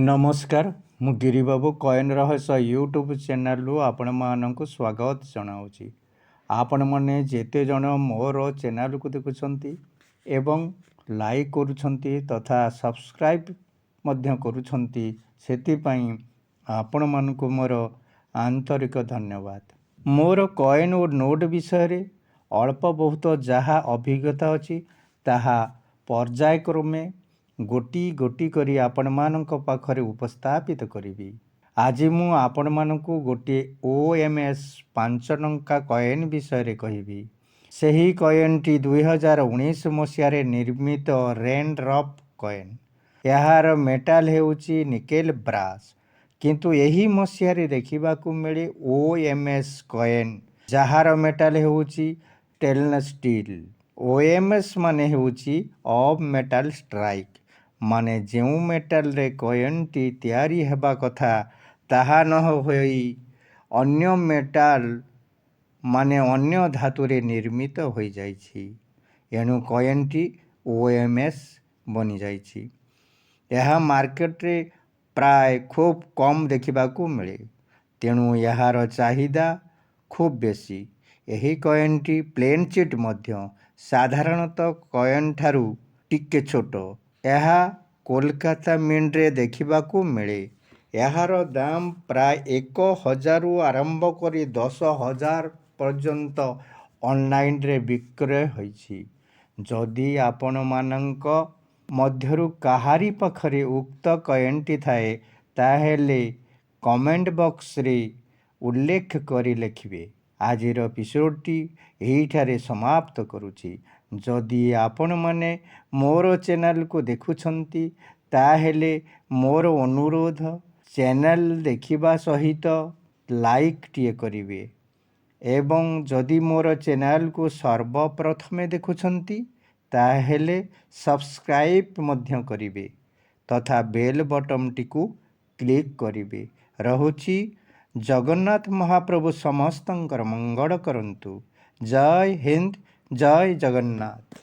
ନମସ୍କାର, ମୁଁ ଗିରିବାବୁ କଏନ୍ ରହସ୍ୟ ୟୁଟ୍ୟୁବ୍ ଚ୍ୟାନେଲରୁ ଆପଣମାନଙ୍କୁ ସ୍ୱାଗତ ଜଣାଉଛି। ଆପଣମାନେ ଯେତେ ଜଣ ମୋର ଚ୍ୟାନେଲକୁ ଦେଖୁଛନ୍ତି ଏବଂ ଲାଇକ୍ କରୁଛନ୍ତି ତଥା ସବସ୍କ୍ରାଇବ୍ ମଧ୍ୟ କରୁଛନ୍ତି, ସେଥିପାଇଁ ଆପଣମାନଙ୍କୁ ମୋର ଆନ୍ତରିକ ଧନ୍ୟବାଦ। ମୋର କଏନ୍ ଓ ନୋଟ୍ ବିଷୟରେ ଅଳ୍ପ ବହୁତ ଯାହା ଅଭିଜ୍ଞତା ଅଛି ତାହା ପର୍ଯ୍ୟାୟକ୍ରମେ ଗୋଟି ଗୋଟି କରି ଆପଣମାନଙ୍କ ପାଖରେ ଉପସ୍ଥାପିତ କରିବି। ଆଜି ମୁଁ ଆପଣମାନଙ୍କୁ ଗୋଟିଏ OMS 5 ଟଙ୍କା କଏନ୍ ବିଷୟରେ କହିବି। ସେହି କଏନ୍ଟି 2019 ମସିହାରେ ନିର୍ମିତ ରେନ୍ ଡ୍ରପ୍ କଏନ୍। ଏହାର ମେଟାଲ ହେଉଛି ନିକେଲ ବ୍ରାସ୍, କିନ୍ତୁ ଏହି ମସିହାରେ ଦେଖିବାକୁ ମିଳେ OMS କଏନ୍ ଯାହାର ମେଟାଲ ହେଉଛି ଷ୍ଟେନଲେସ୍ ଷ୍ଟିଲ୍। OMS ମାନେ ହେଉଛି ଅଫ୍ ମେଟାଲ ଷ୍ଟ୍ରାଇକ୍, ମାନେ ଯେଉଁ ମେଟାଲରେ କଏନ୍ଟି ତିଆରି ହେବା କଥା ତାହା ନ ହୋଇ ଅନ୍ୟ ମେଟାଲ ମାନେ ଅନ୍ୟ ଧାତୁରେ ନିର୍ମିତ ହୋଇଯାଇଛି, ଏଣୁ କଏନ୍ଟି OMS ବନିଯାଇଛି। ଏହା ମାର୍କେଟରେ ପ୍ରାୟ ଖୁବ୍ କମ୍ ଦେଖିବାକୁ ମିଳେ, ତେଣୁ ଏହାର ଚାହିଦା ଖୁବ୍ ବେଶୀ। ଏହି କଏନ୍ଟି ପ୍ଲେନ୍ ଚିଟ୍ ମଧ୍ୟ ସାଧାରଣତଃ କଏନ୍ ଠାରୁ ଟିକେ ଛୋଟ। ଏହା କୋଲକାତା ମିଣ୍ଟରେ ଦେଖିବାକୁ ମିଳେ। ଏହାର ଦାମ ପ୍ରାୟ 1000ରୁ ଆରମ୍ଭ କରି 10,000 ପର୍ଯ୍ୟନ୍ତ ଅନଲାଇନରେ ବିକ୍ରୟ ହୋଇଛି। ଯଦି ଆପଣମାନଙ୍କ ମଧ୍ୟରୁ କାହାରି ପାଖରେ ଉକ୍ତ କଏନ୍ଟି ଥାଏ, ତାହେଲେ କମେଣ୍ଟ ବକ୍ସରେ ଉଲ୍ଲେଖ କରି ଲେଖିବେ। ଆଜିର ଏପିସୋଡଟି ଏହିଠାରେ ସମାପ୍ତ କରୁଛି। ଯଦି ଆପଣମାନେ ମୋର ଚ୍ୟାନେଲକୁ ଦେଖୁଛନ୍ତି, ତାହେଲେ ମୋର ଅନୁରୋଧ, ଚ୍ୟାନେଲ ଦେଖିବା ସହିତ ଲାଇକ୍ଟିଏ କରିବେ ଏବଂ ଯଦି ମୋର ଚ୍ୟାନେଲକୁ ସର୍ବପ୍ରଥମେ ଦେଖୁଛନ୍ତି, ତାହେଲେ ସବସ୍କ୍ରାଇବ୍ ମଧ୍ୟ କରିବେ ତଥା ବେଲ୍ ବଟନଟିକୁ କ୍ଲିକ୍ କରିବେ। ରହୁଛି। ଜଗନ୍ନାଥ ମହାପ୍ରଭୁ ସମସ୍ତଙ୍କର ମଙ୍ଗଳ କରନ୍ତୁ। ଜୟ ହିନ୍ଦ, ଜୟ ଜଗନ୍ନାଥ।